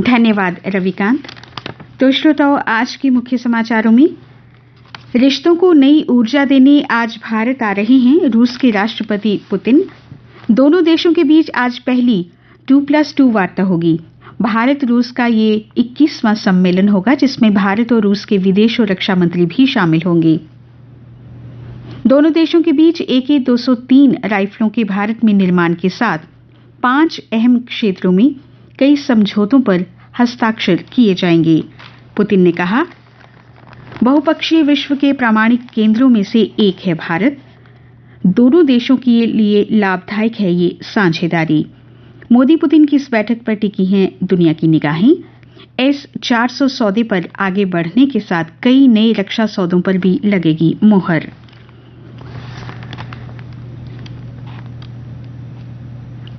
धन्यवाद रविकांत। तो श्रोताओं, आज के मुख्य समाचारों में रिश्तों को नई ऊर्जा देने आज भारत आ रहे हैं रूस के राष्ट्रपति पुतिन। दोनों देशों के बीच आज पहली 2+2 वार्ता होगी। भारत रूस का ये 21वां सम्मेलन होगा जिसमें भारत और रूस के विदेश और रक्षा मंत्री भी शामिल होंगे। दोनों देशों के बीच AK-203 राइफलों के भारत में निर्माण के साथ 5 अहम क्षेत्रों में कई समझौतों पर हस्ताक्षर किए जाएंगे। पुतिन ने कहा, बहुपक्षीय विश्व के प्रामाणिक केंद्रों में से एक है भारत। दोनों देशों के लिए लाभदायक है ये साझेदारी। मोदी पुतिन की इस बैठक पर टिकी हैं दुनिया की निगाहें। S-400 सौदे पर आगे बढ़ने के साथ कई नए रक्षा सौदों पर भी लगेगी मुहर।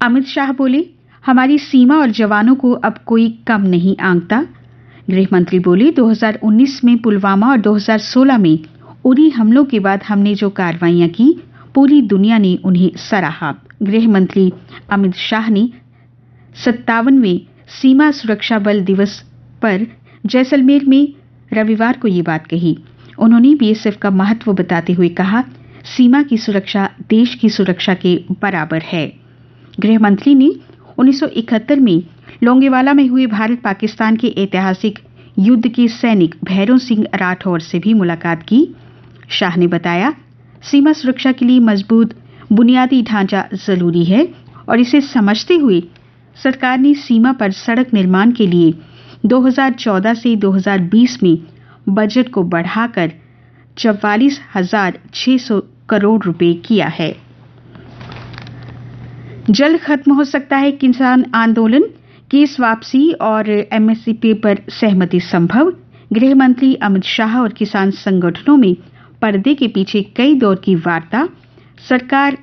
अमित शाह बोले, हमारी सीमा और जवानों को अब कोई कम नहीं आंकता। गृह मंत्री बोले, 2019 में पुलवामा और 2016 में उरी हमलों के बाद हमने जो कार्रवाइयां की, पूरी दुनिया ने उन्हें सराहा। गृह मंत्री अमित शाह ने 57वें सीमा सुरक्षा बल दिवस पर जैसलमेर में रविवार को ये बात कही। उन्होंने BSF का महत्व बताते हुए कहा, सीमा की सुरक्षा देश की सुरक्षा के बराबर है। गृह मंत्री ने 1971 में लोंगेवाला में हुए भारत पाकिस्तान के ऐतिहासिक युद्ध के सैनिक भैरों सिंह राठौर से भी मुलाकात की। शाह ने बताया, सीमा सुरक्षा के लिए मजबूत बुनियादी ढांचा जरूरी है और इसे समझते हुए सरकार ने सीमा पर सड़क निर्माण के लिए 2014 से 2020 में बजट को बढ़ाकर 44,600 करोड़ रुपए किया है। जल्द खत्म हो सकता है किसान आंदोलन, केस वापसी और MSP पर सहमति संभव। गृह मंत्री अमित शाह और किसान संगठनों में पर्दे के पीछे कई दौर की वार्ता। सरकार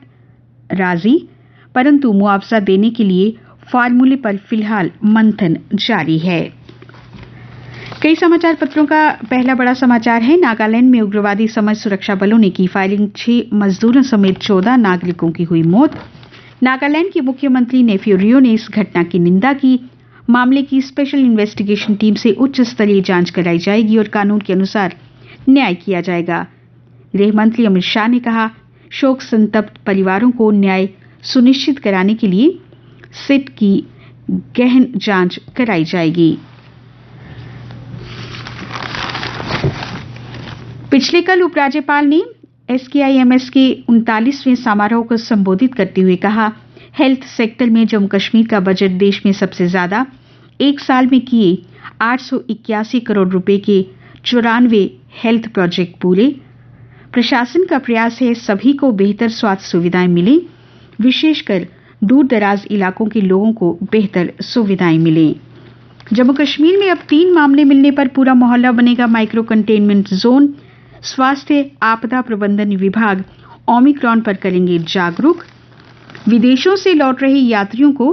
राजी, परंतु मुआवजा देने के लिए फार्मूले पर फिलहाल मंथन जारी है। कई समाचार पत्रों का पहला बड़ा समाचार है, नागालैंड में उग्रवादी समाज सुरक्षा बलों ने की फायरिंग, 6 मजदूरों समेत 14 नागरिकों की हुई मौत। नागालैंड के मुख्यमंत्री नेफ्यू रियो ने इस घटना की निंदा की। मामले की स्पेशल इन्वेस्टिगेशन टीम से उच्च स्तरीय जांच कराई जाएगी और कानून के अनुसार न्याय किया जाएगा। गृह मंत्री अमित शाह ने कहा, शोक संतप्त परिवारों को न्याय सुनिश्चित कराने के लिए सिट की गहन जांच कराई जाएगी। पिछले कल उपराज्यपाल ने SKIMS के 39वें समारोह को संबोधित करते हुए कहा, हेल्थ सेक्टर में जम्मू कश्मीर का बजट देश में सबसे ज्यादा, एक साल में किए 881 करोड़ रुपए के 94 हेल्थ प्रोजेक्ट पूरे। प्रशासन का प्रयास है सभी को बेहतर स्वास्थ्य सुविधाएं मिले, विशेषकर दूर दराज इलाकों के लोगों को बेहतर सुविधाएं मिले। जम्मू कश्मीर में अब 3 मामले मिलने पर पूरा मोहल्ला बनेगा माइक्रो कंटेनमेंट जोन। स्वास्थ्य आपदा प्रबंधन विभाग ओमिक्रॉन पर करेंगे जागरूक। विदेशों से लौट रहे यात्रियों को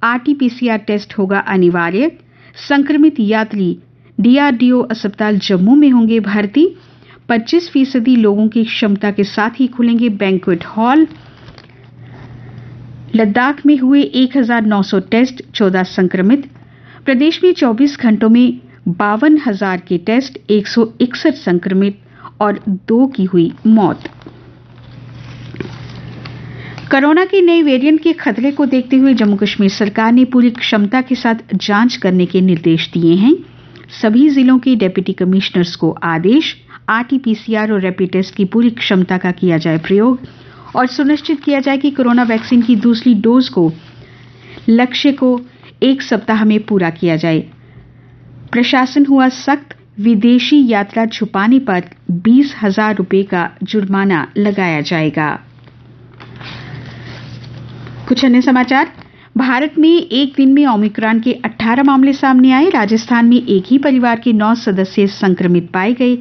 RT-PCR टेस्ट होगा अनिवार्य। संक्रमित यात्री DRDO अस्पताल जम्मू में होंगे भर्ती। 25% लोगों की क्षमता के साथ ही खुलेंगे बैंक्वेट हॉल। लद्दाख में हुए 1,900 टेस्ट, 14 संक्रमित। प्रदेश में 24 घंटों में 52,000 के टेस्ट, 161 संक्रमित और 2 की हुई मौत। कोरोना के नए वेरिएंट के खतरे को देखते हुए जम्मू कश्मीर सरकार ने पूरी क्षमता के साथ जांच करने के निर्देश दिए हैं। सभी जिलों के डिप्टी कमिश्नर्स को आदेश, RT-PCR और रैपिड टेस्ट की पूरी क्षमता का किया जाए प्रयोग और सुनिश्चित किया जाए कि कोरोना वैक्सीन की दूसरी डोज को लक्ष्य को 1 सप्ताह में पूरा किया जाए। प्रशासन हुआ सख्त, विदेशी यात्रा छुपाने पर 20,000 रुपए का जुर्माना लगाया जाएगा। कुछ अन्य समाचार। भारत में एक दिन में ओमिक्रॉन के 18 मामले सामने आए। राजस्थान में एक ही परिवार के 9 सदस्य संक्रमित पाए गए।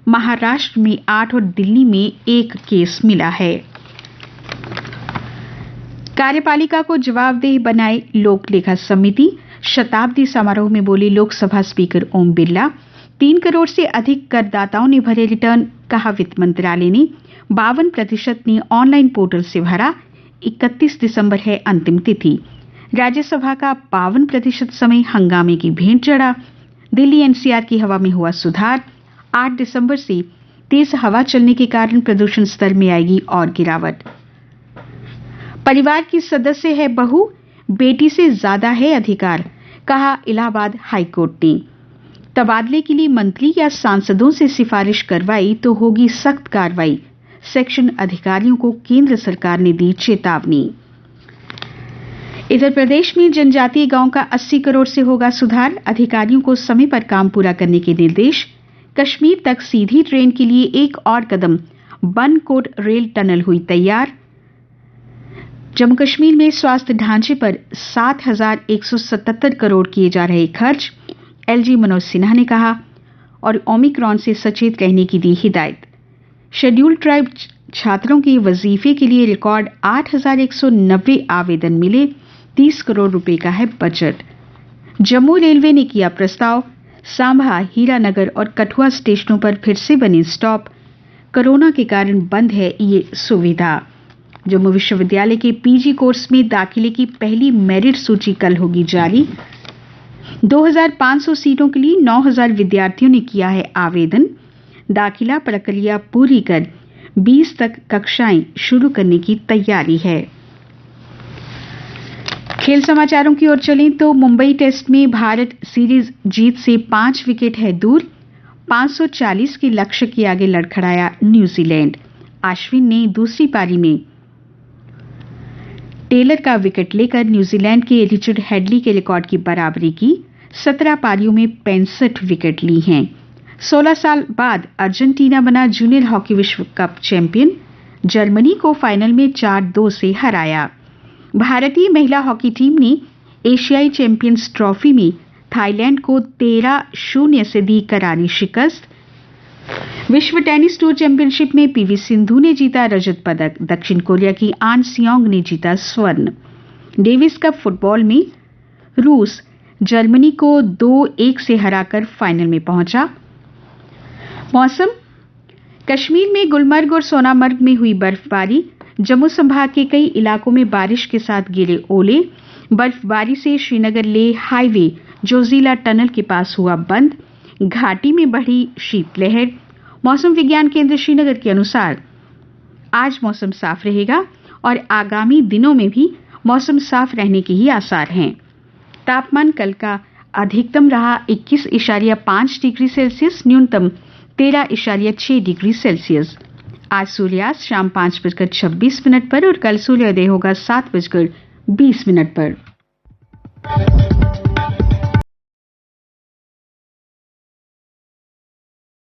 महाराष्ट्र में 8 और दिल्ली में 1 केस मिला है। कार्यपालिका को जवाबदेह बनाए लोक लेखा समिति। शताब्दी समारोह में बोले लोकसभा स्पीकर ओम बिरला। 3 करोड़ से अधिक करदाताओं ने भरे रिटर्न, कहा वित्त मंत्रालय ने। 52% ने ऑनलाइन पोर्टल से भरा। 31 दिसंबर है अंतिम तिथि। राज्यसभा का 52% समय हंगामे की भेंट चढ़ा। दिल्ली एनसीआर की हवा में हुआ सुधार। 8 दिसंबर से तेज हवा चलने के कारण प्रदूषण स्तर में आएगी और गिरावट। परिवार की सदस्य है बहू, बेटी से ज्यादा है अधिकार, कहा इलाहाबाद हाईकोर्ट ने। तबादले के लिए मंत्री या सांसदों से सिफारिश करवाई तो होगी सख्त कार्रवाई, सेक्शन अधिकारियों को केंद्र सरकार ने दी चेतावनी। इधर प्रदेश में जनजातीय गांव का 80 करोड़ से होगा सुधार, अधिकारियों को समय पर काम पूरा करने के निर्देश। कश्मीर तक सीधी ट्रेन के लिए एक और कदम, बनकोट रेल टनल हुई तैयार। जम्मू कश्मीर में स्वास्थ्य ढांचे पर 7,177 करोड़ किए जा रहे खर्च, एलजी मनोज सिन्हा ने कहा, और ओमिक्रॉन से सचेत रहने की दी हिदायत। शेड्यूल्ड ट्राइब छात्रों के वजीफे के लिए रिकॉर्ड 8,190 आवेदन मिले, 30 करोड़ रुपए का है बजट। जम्मू रेलवे ने किया प्रस्ताव, सांभा, हीरानगर और कठुआ स्टेशनों पर फिर से बने स्टॉप। कोरोना के कारण बंद है ये सुविधा। जम्मू विश्वविद्यालय के पीजी कोर्स में दाखिले की पहली मेरिट सूची कल होगी जारी। 2,500 सीटों के लिए 9,000 विद्यार्थियों ने किया है आवेदन। दाखिला प्रक्रिया पूरी कर 20 तक कक्षाएं शुरू करने की तैयारी है। खेल समाचारों की ओर चलें तो मुंबई टेस्ट में भारत सीरीज जीत से 5 विकेट है दूर। 540 के लक्ष्य के आगे लड़खड़ाया न्यूजीलैंड। अश्विन ने दूसरी पारी में टेलर का विकेट लेकर न्यूजीलैंड के रिचर्ड हेडली के रिकॉर्ड की बराबरी की। 17 पारियों में 65 विकेट ली हैं। 16 साल बाद अर्जेंटीना बना जूनियर हॉकी विश्व कप चैंपियन। जर्मनी को फाइनल में 4-2 से हराया। भारतीय महिला हॉकी टीम ने एशियाई चैंपियंस ट्रॉफी में थाईलैंड को 13-0 से दी करारी शिकस्त। विश्व टेनिस टूर चैंपियनशिप में पीवी सिंधु ने जीता रजत पदक। दक्षिण कोरिया की आन सियोंग ने जीता स्वर्ण। डेविस कप फुटबॉल में रूस जर्मनी को 2-1 से हराकर फाइनल में पहुंचा। मौसम, कश्मीर में गुलमर्ग और सोनामर्ग में हुई बर्फबारी। जम्मू संभाग के कई इलाकों में बारिश के साथ गिरे ओले। बर्फबारी से श्रीनगर लेह हाईवे जोजिला टनल के पास हुआ बंद। घाटी में बढ़ी शीतलहर। मौसम विज्ञान केंद्र श्रीनगर के अनुसार आज मौसम साफ रहेगा और आगामी दिनों में भी मौसम साफ रहने के ही आसार हैं। तापमान कल का अधिकतम रहा 21.5 डिग्री सेल्सियस, न्यूनतम 13.6 डिग्री सेल्सियस। आज सूर्यास्त शाम 5:26 पर और कल सूर्योदय होगा 7:20 पर।